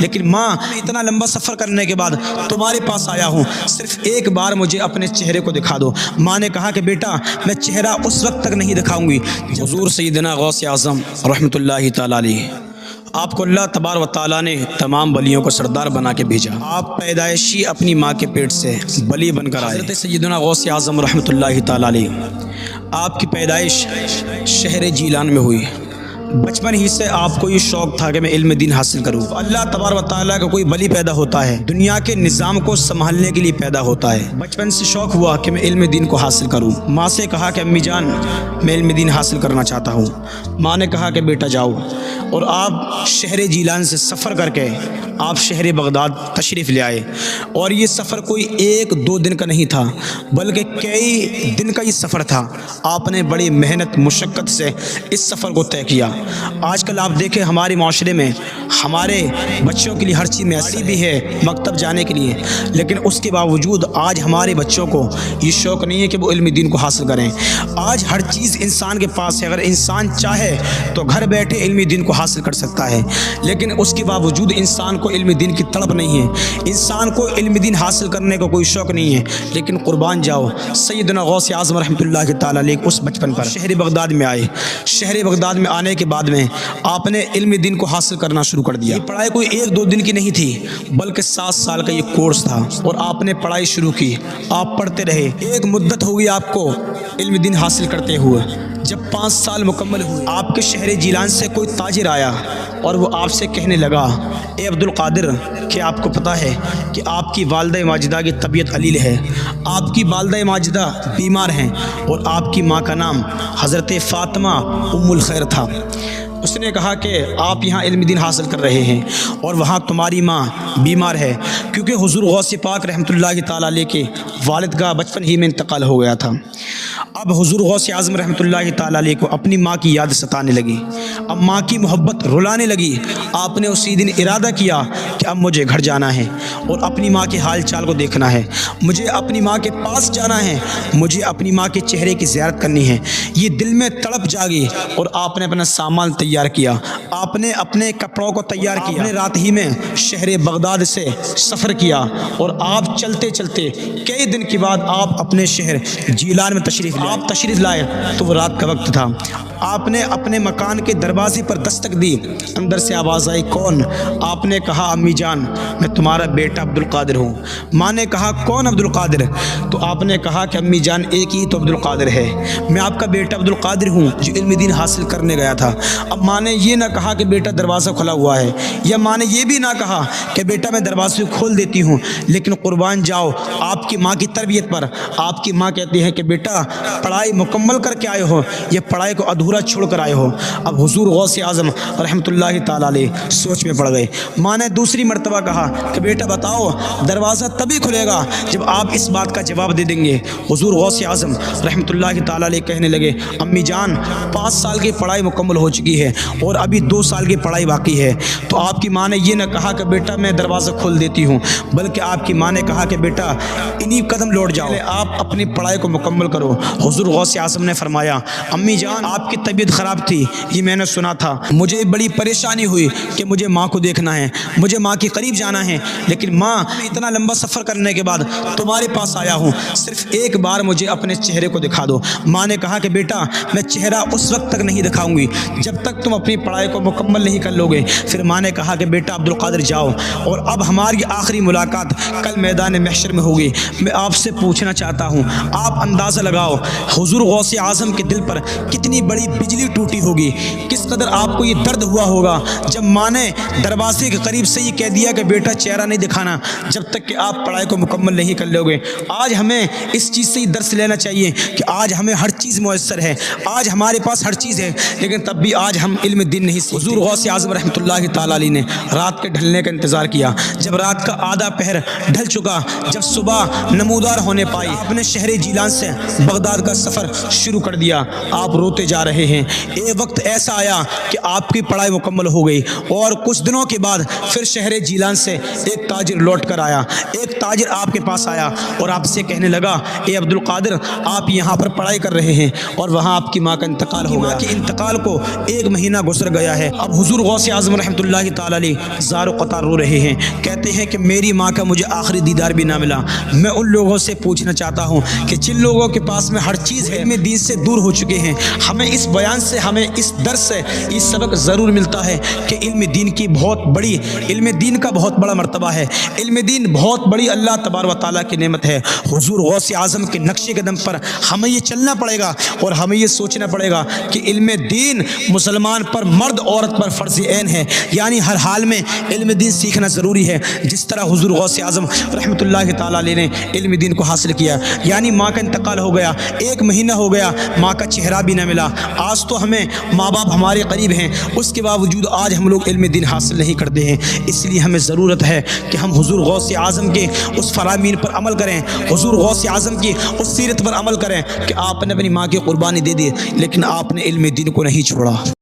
لیکن ماں اتنا لمبا سفر کرنے کے بعد تمہارے پاس آیا ہوں، صرف ایک بار مجھے اپنے چہرے کو دکھا دو۔ ماں نے کہا کہ بیٹا میں چہرہ اس وقت تک نہیں دکھاؤں گی۔ حضور سیدنا غوث اعظم رحمۃ اللہ تعالی علیہ، آپ کو اللہ تبارک و تعالیٰ نے تمام ولیوں کو سردار بنا کے بھیجا۔ آپ پیدائشی اپنی ماں کے پیٹ سے ولی بن کر آئے۔ حضرت سیدنا غوث اعظم رحمۃ اللہ تعالیٰ علیہ، آپ کی پیدائش شہر جیلان میں ہوئی۔ بچپن ہی سے آپ کو یہ شوق تھا کہ میں علم دین حاصل کروں۔ اللہ تبارک و تعالیٰ کا کوئی ولی پیدا ہوتا ہے، دنیا کے نظام کو سنبھالنے کے لیے پیدا ہوتا ہے۔ بچپن سے شوق ہوا کہ میں علم دین کو حاصل کروں۔ ماں سے کہا کہ امی جان میں علم دین حاصل کرنا چاہتا ہوں۔ ماں نے کہا کہ بیٹا جاؤ، اور آپ شہر جیلان سے سفر کر کے آپ شہر بغداد تشریف لے آئے۔ اور یہ سفر کوئی ایک دو دن کا نہیں تھا، بلکہ کئی دن کا یہ سفر تھا۔ آپ نے بڑی محنت مشقت سے اس سفر کو طے کیا۔ آج کل آپ دیکھیں ہمارے معاشرے میں ہمارے بچوں کے لیے ہر چیز میسر بھی ہے مکتب جانے کے لیے، لیکن اس کے باوجود آج ہمارے بچوں کو یہ شوق نہیں ہے کہ وہ علم دین کو حاصل کریں۔ آج ہر چیز انسان کے پاس ہے، اگر انسان چاہے تو گھر بیٹھے علم دین کو حاصل کر سکتا ہے، لیکن اس کے باوجود انسان کو علم دین کی تڑپ نہیں ہے، انسان کو علم دین حاصل کرنے کا کوئی شوق نہیں ہے۔ لیکن قربان جاؤ سیدنا غوث اعظم رحمۃ اللہ تعالیٰ علیہ اس بچپن پر شہر بغداد میں آئے۔ شہر بغداد میں آنے کے بعد میں آپ نے علم دین کو حاصل کرنا شروع کر دیا۔ یہ پڑھائی کوئی ایک دو دن کی نہیں تھی، بلکہ 7 سال کا یہ کورس تھا، اور آپ نے پڑھائی شروع کی۔ آپ پڑھتے رہے، ایک مدت ہوگی آپ کو علم دین حاصل کرتے ہوئے۔ جب 5 سال مکمل ہوئے، آپ کے شہر جیلان سے کوئی تاجر آیا اور وہ آپ سے کہنے لگا، اے عبد القادر، کہ آپ کو پتہ ہے کہ آپ کی والدہ ماجدہ کی طبیعت علیل ہے، آپ کی والدہ ماجدہ بیمار ہیں، اور آپ کی ماں کا نام حضرت فاطمہ ام الخیر تھا۔ اس نے کہا کہ آپ یہاں علم دین حاصل کر رہے ہیں اور وہاں تمہاری ماں بیمار ہے، کیونکہ حضور غوث پاک رحمۃ اللہ تعالیٰ علیہ کے والد کا بچپن ہی میں انتقال ہو گیا تھا۔ اب حضور غوث اعظم رحمۃ اللہ تعالیٰ علیہ کو اپنی ماں کی یاد ستانے لگی، اب ماں کی محبت رلانے لگی۔ آپ نے اسی دن ارادہ کیا کہ اب مجھے گھر جانا ہے اور اپنی ماں کے حال چال کو دیکھنا ہے، مجھے اپنی ماں کے پاس جانا ہے، مجھے اپنی ماں کے چہرے کی زیارت کرنی ہے۔ یہ دل میں تڑپ جاگی اور آپ نے اپنا سامان تیار کیا، آپ نے اپنے کپڑوں کو تیار کیا، آپ نے رات ہی میں شہر بغداد سے سفر کیا، اور آپ چلتے چلتے کئی دن کے بعد آپ اپنے شہر جیلان میں تشریف لائے۔ آپ تشریف لائے تو وہ رات کا وقت تھا۔ آپ نے اپنے مکان کے دروازے پر دستک دی، اندر سے آواز آئی، کون؟ آپ نے کہا، امی جان میں تمہارا بیٹا عبد القادر ہوں۔ ماں نے کہا، کون عبد القادر؟ تو آپ نے کہا کہ امی جان ایک ہی تو عبد القادر ہے، میں آپ کا بیٹا عبد القادر ہوں جو علم دین حاصل کرنے گیا تھا۔ اب ماں نے یہ نہ کہا کہ بیٹا دروازہ کھلا ہوا ہے، یا ماں نے یہ بھی نہ کہا کہ بیٹا میں دروازے کھول دیتی ہوں، لیکن قربان جاؤ آپ کی ماں کی تربیت پر۔ آپ کی ماں کہتی ہے کہ بیٹا پڑھائی مکمل کر کے آئے ہو یا پڑھائی کو ادھورا چھوڑ کر آئے ہو؟ اب حضور غوث اعظم رحمۃ اللہ تعالیٰ علیہ سوچ میں پڑ گئے۔ ماں نے دوسری مرتبہ کہا کہ بیٹا بتاؤ دروازہ تبھی کھلے گا جب آپ اس بات کا جواب دے دیں گے۔ حضور غوث اعظم رحمۃ اللہ تعالیٰ علیہ کہنے لگے، امی جان 5 سال کی پڑھائی مکمل ہو چکی ہے اور ابھی 2 سال کی پڑھائی باقی ہے۔ تو آپ کی ماں نے یہ نہ کہا کہ بیٹا میں دروازہ کھول دیتی ہوں، بلکہ آپ کی ماں نے کہا کہ بیٹا انہی قدم لوٹ جاؤ، آپ اپنی پڑھائی کو مکمل کرو۔ حضور غوث اعظم نے فرمایا، امی جان آپ کی طبیعت خراب تھی، یہ میں نے سنا تھا، مجھے بڑی پریشانی ہوئی کہ مجھے ماں کو دیکھنا ہے، مجھے ماں کے قریب جانا ہے، لیکن ماں اتنا لمبا سفر کرنے کے بعد تمہارے پاس آیا ہوں، صرف ایک بار مجھے اپنے چہرے کو دکھا دو۔ ماں نے کہا کہ بیٹا میں چہرہ اس وقت تک نہیں دکھاؤں گی جب تک تم اپنی پڑھائی کو مکمل نہیں کر لو گے۔ پھر ماں نے کہا کہ بیٹا عبد القادر جاؤ، اور اب ہماری آخری ملاقات کل میدان محشر میں ہوگی۔ میں آپ سے پوچھنا چاہتا ہوں، آپ اندازہ لگاؤ حضور غوث اعظم کے دل پر کتنی بڑی بجلی ٹوٹی ہوگی، کس قدر آپ کو یہ درد ہوا ہوگا جب ماں نے دروازے کے قریب سے یہ کہہ دیا کہ بیٹا چہرہ نہیں دکھانا جب تک کہ آپ پڑھائی کو مکمل نہیں کر لو گے۔ آج ہمیں اس چیز سے درس لینا چاہیے کہ آج ہمیں ہر چیز میسر ہے، آج ہمارے پاس ہر چیز ہے، لیکن تب بھی آج ہم علم دین نہیں سیکھتے۔ حضور غوث اعظم رحمۃ اللہ تعالیٰ علیہ نے رات کے ڈھلنے کا انتظار کیا۔ جب رات کا آدھا پہر ڈھل چکا، جب صبح نمودار ہونے پائی، آپ نے شہر جیلان سے بغداد کا سفر شروع کر دیا۔ آپ روتے ہوتے جا رہے ہیں۔ ایک وقت ایسا آیا کہ آپ کی پڑھائی مکمل ہو گئی اور کچھ دنوں کے بعد پھر شہر جیلان سے ایک تاجر لوٹ کر آیا۔ ایک تاجر آپ کے پاس آیا اور آپ سے کہنے لگا، اے عبد القادر، آپ یہاں پر پڑھائی کر رہے ہیں اور وہاں آپ کی ماں کا انتقال ہو گیا۔ ماں کے انتقال کو 1 مہینہ گزر گیا ہے۔ اب حضور غوث اعظم رحمۃ اللہ تعالی علیہ زار و قطار رو رہے ہیں، کہتے ہیں کہ میری ماں کا مجھے آخری دیدار بھی نہ ملا۔ میں ان لوگوں سے پوچھنا چاہتا ہوں کہ جن لوگوں کے پاس میں ہر چیز ہے، علم دین سے دور ہو چکے ہیں، ہمیں اس بیان سے، ہمیں اس درس سے یہ سبق ضرور ملتا ہے کہ علم دین کی علم دین کا بہت بڑا مرتبہ ہے۔ علم دین بہت بڑی اللہ تبارک و تعالیٰ کی نعمت ہے۔ حضور غوث اعظم کے نقش قدم پر ہمیں یہ چلنا پڑے گا اور ہمیں یہ سوچنا پڑے گا کہ علم دین مسلمان پر، مرد عورت پر فرض عین ہے، یعنی ہر حال میں علم دین سیکھنا ضروری ہے۔ جس طرح حضور غوث اعظم رحمۃ اللہ تعالیٰ علیہ نے علم دین کو حاصل کیا، یعنی ماں کا انتقال ہو گیا، 1 مہینہ ہو گیا، ماں کا چہرہ بھی نہ ملا۔ آج تو ہمیں ماں باپ ہمارے قریب ہیں، اس کے باوجود آج ہم لوگ علم دین حاصل نہیں کرتے ہیں۔ اس لیے ہمیں ضرورت ہے کہ ہم حضور غوث اعظم کے اس فرامین پر عمل کریں، حضور غوث اعظم کی اس سیرت پر عمل کریں کہ آپ نے اپنی ماں کی قربانی دے دی لیکن آپ نے علم دین کو نہیں چھوڑا۔